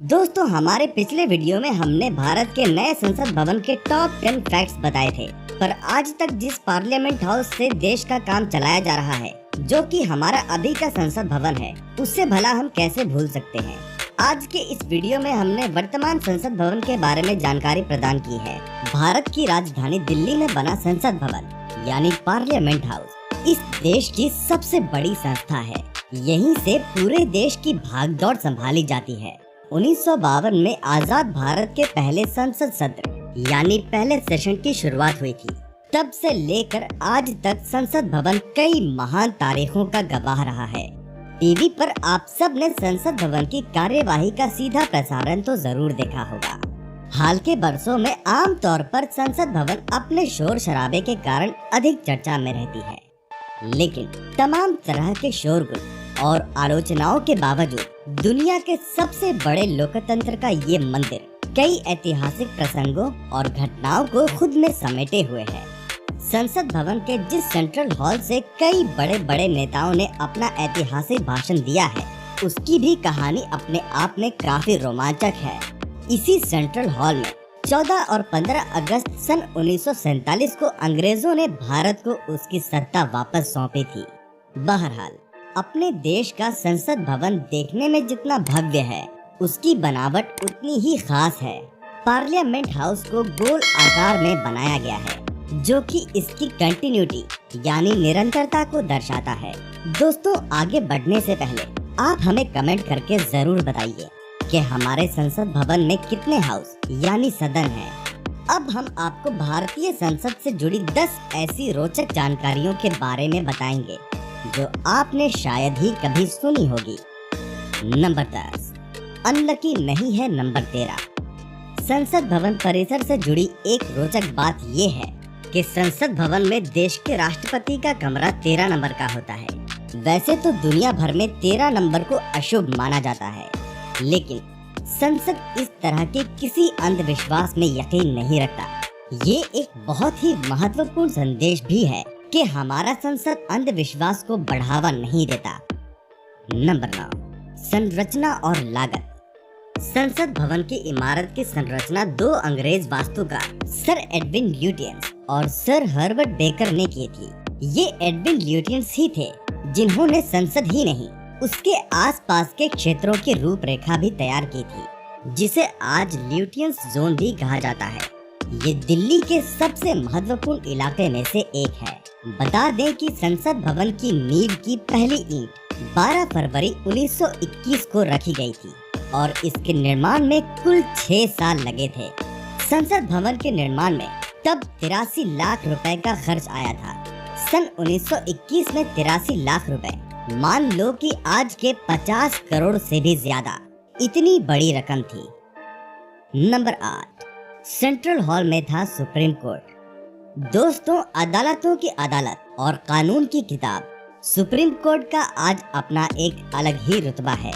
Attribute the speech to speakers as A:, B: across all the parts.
A: दोस्तों, हमारे पिछले वीडियो में हमने भारत के नए संसद भवन के टॉप 10 फैक्ट्स बताए थे, पर आज तक जिस पार्लियामेंट हाउस से देश का काम चलाया जा रहा है, जो कि हमारा अभी का संसद भवन है, उससे भला हम कैसे भूल सकते हैं। आज के इस वीडियो में हमने वर्तमान संसद भवन के बारे में जानकारी प्रदान की है। भारत की राजधानी दिल्ली में बना संसद भवन यानी पार्लियामेंट हाउस इस देश की सबसे बड़ी संस्था है। यहीं से पूरे देश की भागदौड़ संभाली जाती है। 1952 में आजाद भारत के पहले संसद सत्र यानी पहले सेशन की शुरुआत हुई थी। तब से लेकर आज तक संसद भवन कई महान तारीखों का गवाह रहा है। टीवी पर आप सब ने संसद भवन की कार्यवाही का सीधा प्रसारण तो जरूर देखा होगा। हाल के वर्षों में आम तौर पर संसद भवन अपने शोर शराबे के कारण अधिक चर्चा में रहती है, लेकिन तमाम तरह के शोरगुल और आलोचनाओं के बावजूद दुनिया के सबसे बड़े लोकतंत्र का ये मंदिर कई ऐतिहासिक प्रसंगों और घटनाओं को खुद में समेटे हुए है। संसद भवन के जिस सेंट्रल हॉल से कई बड़े बड़े नेताओं ने अपना ऐतिहासिक भाषण दिया है, उसकी भी कहानी अपने आप में काफी रोमांचक है। इसी सेंट्रल हॉल में 14 और 15 अगस्त सन 1947 को अंग्रेजों ने भारत को उसकी सत्ता वापस सौंपी थी। बहरहाल, अपने देश का संसद भवन देखने में जितना भव्य है, उसकी बनावट उतनी ही खास है। पार्लियामेंट हाउस को गोल आकार में बनाया गया है, जो कि इसकी कंटिन्यूटी यानी निरंतरता को दर्शाता है। दोस्तों, आगे बढ़ने से पहले आप हमें कमेंट करके जरूर बताइए कि हमारे संसद भवन में कितने हाउस यानी सदन हैं। अब हम आपको भारतीय संसद से जुड़ी 10 ऐसी रोचक जानकारियों के बारे में बताएंगे जो आपने शायद ही कभी सुनी होगी। नंबर 10, अनलकी नहीं है नंबर 13। संसद भवन परिसर से जुड़ी एक रोचक बात ये है कि संसद भवन में देश के राष्ट्रपति का कमरा 13 नंबर का होता है। वैसे तो दुनिया भर में 13 नंबर को अशुभ माना जाता है, लेकिन संसद इस तरह के किसी अंधविश्वास में यकीन नहीं रखता। ये एक बहुत ही महत्वपूर्ण संदेश भी है कि हमारा संसद अंधविश्वास को बढ़ावा नहीं देता। नंबर 9, संरचना और लागत। संसद भवन की इमारत की संरचना 2 अंग्रेज वास्तुकार सर एडविन ल्यूटियंस और सर हर्बर्ट बेकर ने की थी। ये एडविन ल्यूटियंस ही थे जिन्होंने संसद ही नहीं, उसके आसपास के क्षेत्रों की रूपरेखा भी तैयार की थी, जिसे आज ल्यूटियंस जोन भी कहा जाता है। ये दिल्ली के सबसे महत्वपूर्ण इलाके में से एक है। बता दें कि संसद भवन की नींव की पहली ईंट 12 फरवरी 1921 को रखी गई थी और इसके निर्माण में कुल 6 साल लगे थे। संसद भवन के निर्माण में तब 83 लाख रुपए का खर्च आया था। सन 1921 में 83 लाख रुपए मान लो कि आज के 50 करोड़ से भी ज्यादा, इतनी बड़ी रकम थी। नंबर 8, सेंट्रल हॉल में था सुप्रीम कोर्ट। दोस्तों, अदालतों की अदालत और कानून की किताब सुप्रीम कोर्ट का आज अपना एक अलग ही रुतबा है।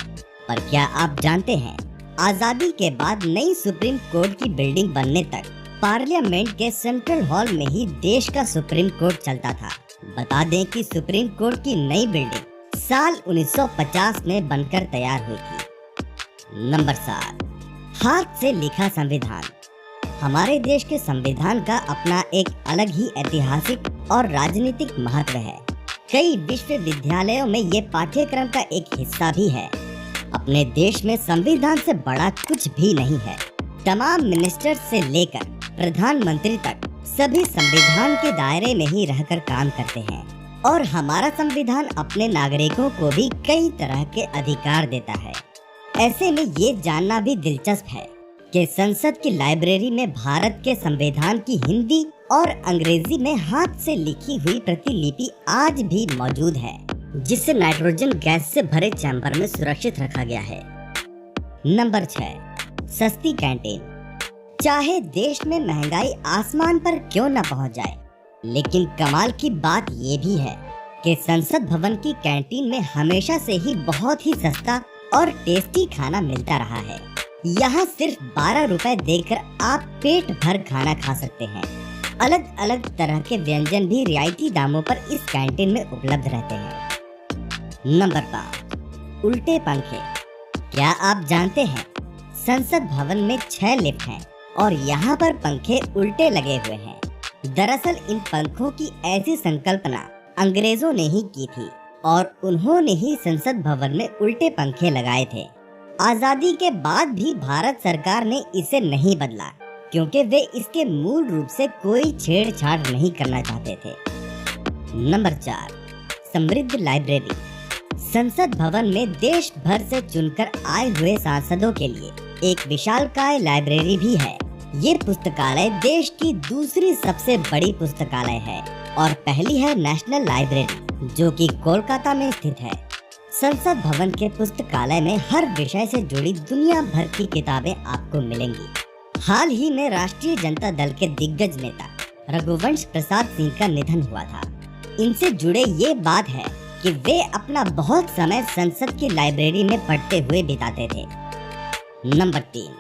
A: पर क्या आप जानते हैं, आजादी के बाद नई सुप्रीम कोर्ट की बिल्डिंग बनने तक पार्लियामेंट के सेंट्रल हॉल में ही देश का सुप्रीम कोर्ट चलता था। बता दें कि सुप्रीम कोर्ट की नई बिल्डिंग साल 1950 में बनकर तैयार हुई थी। नंबर 7, हाथ से लिखा संविधान। हमारे देश के संविधान का अपना एक अलग ही ऐतिहासिक और राजनीतिक महत्व है। कई विश्वविद्यालयों में ये पाठ्यक्रम का एक हिस्सा भी है। अपने देश में संविधान से बड़ा कुछ भी नहीं है। तमाम मिनिस्टर से लेकर प्रधानमंत्री तक सभी संविधान के दायरे में ही रहकर काम करते हैं, और हमारा संविधान अपने नागरिकों को भी कई तरह के अधिकार देता है। ऐसे में ये जानना भी दिलचस्प है कि संसद की लाइब्रेरी में भारत के संविधान की हिंदी और अंग्रेजी में हाथ से लिखी हुई प्रतिलिपि आज भी मौजूद है, जिसे नाइट्रोजन गैस से भरे चैम्बर में सुरक्षित रखा गया है। नंबर 6, सस्ती कैंटीन। चाहे देश में महंगाई आसमान पर क्यों न पहुंच जाए, लेकिन कमाल की बात ये भी है कि संसद भवन की कैंटीन में हमेशा से ही बहुत ही सस्ता और टेस्टी खाना मिलता रहा है। यहाँ सिर्फ 12 रुपए देकर आप पेट भर खाना खा सकते हैं। अलग अलग तरह के व्यंजन भी रियायती दामों पर इस कैंटीन में उपलब्ध रहते हैं। नंबर 5, उल्टे पंखे। क्या आप जानते हैं संसद भवन में 6 लिफ्ट हैं और यहाँ पर पंखे उल्टे लगे हुए हैं। दरअसल इन पंखों की ऐसी संकल्पना अंग्रेजों ने ही की थी और उन्होंने ही संसद भवन में उल्टे पंखे लगाए थे। आजादी के बाद भी भारत सरकार ने इसे नहीं बदला क्योंकि वे इसके मूल रूप से कोई छेड़छाड़ नहीं करना चाहते थे। नंबर 4, समृद्ध लाइब्रेरी। संसद भवन में देश भर से चुनकर आए हुए सांसदों के लिए एक विशालकाय लाइब्रेरी भी है। ये पुस्तकालय देश की दूसरी सबसे बड़ी पुस्तकालय है और पहली है नेशनल लाइब्रेरी जो कि कोलकाता में स्थित है। संसद भवन के पुस्तकालय में हर विषय से जुड़ी दुनिया भर की किताबें आपको मिलेंगी। हाल ही में राष्ट्रीय जनता दल के दिग्गज नेता रघुवंश प्रसाद सिंह का निधन हुआ था। इनसे जुड़े ये बात है कि वे अपना बहुत समय संसद की लाइब्रेरी में पढ़ते हुए बिताते थे। नंबर 3,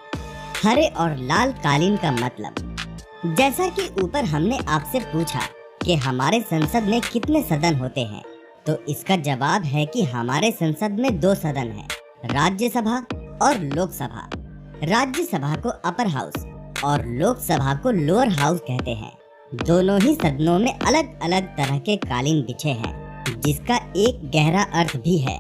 A: हरे और लाल कालीन का मतलब। जैसा कि ऊपर हमने आपसे पूछा कि हमारे संसद में कितने सदन होते हैं, तो इसका जवाब है कि हमारे संसद में 2 सदन हैं, राज्यसभा और लोकसभा। राज्यसभा को अपर हाउस और लोकसभा को लोअर हाउस कहते हैं। दोनों ही सदनों में अलग अलग तरह के कालीन बिछे हैं, जिसका एक गहरा अर्थ भी है।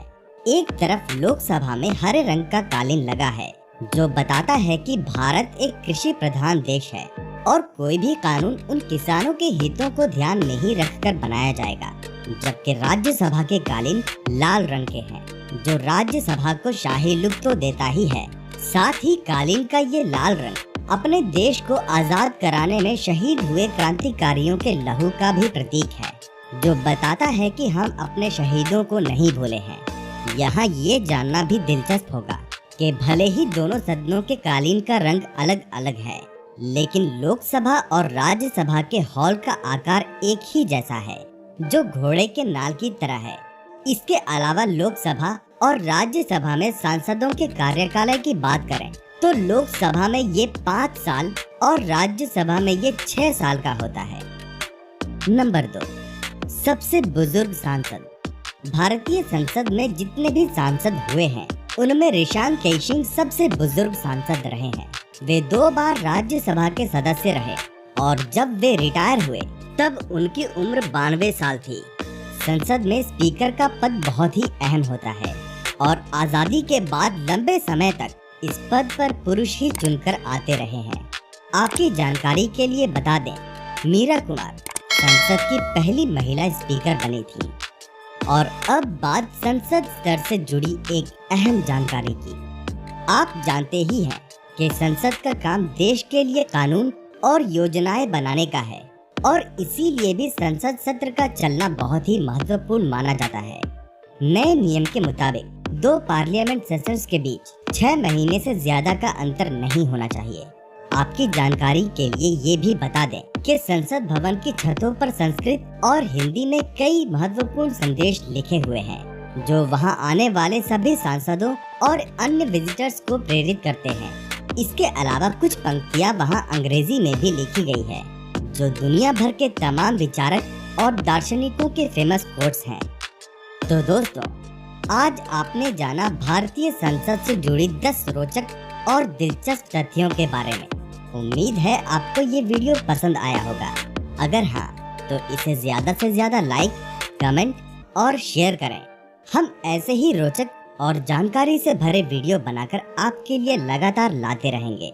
A: एक तरफ लोकसभा में हरे रंग का कालीन लगा है जो बताता है कि भारत एक कृषि प्रधान देश है और कोई भी कानून उन किसानों के हितों को ध्यान में ही रखकर बनाया जाएगा। जबकि राज्यसभा के कालीन लाल रंग के हैं जो राज्यसभा को शाही लुक तो देता ही है, साथ ही कालीन का ये लाल रंग अपने देश को आजाद कराने में शहीद हुए क्रांतिकारियों के लहू का भी प्रतीक है, जो बताता है कि हम अपने शहीदों को नहीं भूले हैं। यहाँ ये जानना भी दिलचस्प होगा कि भले ही दोनों सदनों के कालीन का रंग अलग अलग है, लेकिन लोकसभा और राज्यसभा के हॉल का आकार एक ही जैसा है, जो घोड़े के नाल की तरह है। इसके अलावा लोकसभा और राज्यसभा में सांसदों के कार्यकाल की बात करें तो लोकसभा में ये 5 साल और राज्यसभा में ये 6 साल का होता है। नंबर 2, सबसे बुजुर्ग सांसद। भारतीय संसद में जितने भी सांसद हुए हैं उनमें ऋषांक केशिंग सबसे बुजुर्ग सांसद रहे हैं। वे 2 बार राज्यसभा के सदस्य रहे और जब वे रिटायर हुए तब उनकी उम्र 92 साल थी। संसद में स्पीकर का पद बहुत ही अहम होता है और आजादी के बाद लंबे समय तक इस पद पर पुरुष ही चुनकर आते रहे हैं। आपकी जानकारी के लिए बता दें, मीरा कुमार संसद की पहली महिला स्पीकर बनी थी। और अब बात संसद स्तर से जुड़ी एक अहम जानकारी की। आप जानते ही हैं कि संसद का काम देश के लिए कानून और योजनाएं बनाने का है और इसीलिए भी संसद सत्र का चलना बहुत ही महत्वपूर्ण माना जाता है। नए नियम के मुताबिक 2 पार्लियामेंट सेशंस के बीच 6 महीने से ज्यादा का अंतर नहीं होना चाहिए। आपकी जानकारी के लिए ये भी बता दें कि संसद भवन की छतों पर संस्कृत और हिंदी में कई महत्वपूर्ण संदेश लिखे हुए हैं जो वहां आने वाले सभी सांसदों और अन्य विजिटर्स को प्रेरित करते हैं। इसके अलावा कुछ पंक्तियां वहां अंग्रेजी में भी लिखी गई है जो दुनिया भर के तमाम विचारक और दार्शनिकों के फेमस कोट्स हैं। तो दोस्तों, आज आपने जाना भारतीय संसद से जुड़ी 10 रोचक और दिलचस्प तथ्यों के बारे में। उम्मीद है आपको ये वीडियो पसंद आया होगा। अगर हाँ, तो इसे ज्यादा से ज्यादा लाइक, कमेंट और शेयर करें। हम ऐसे ही रोचक और जानकारी से भरे वीडियो बनाकर आपके लिए लगातार लाते रहेंगे।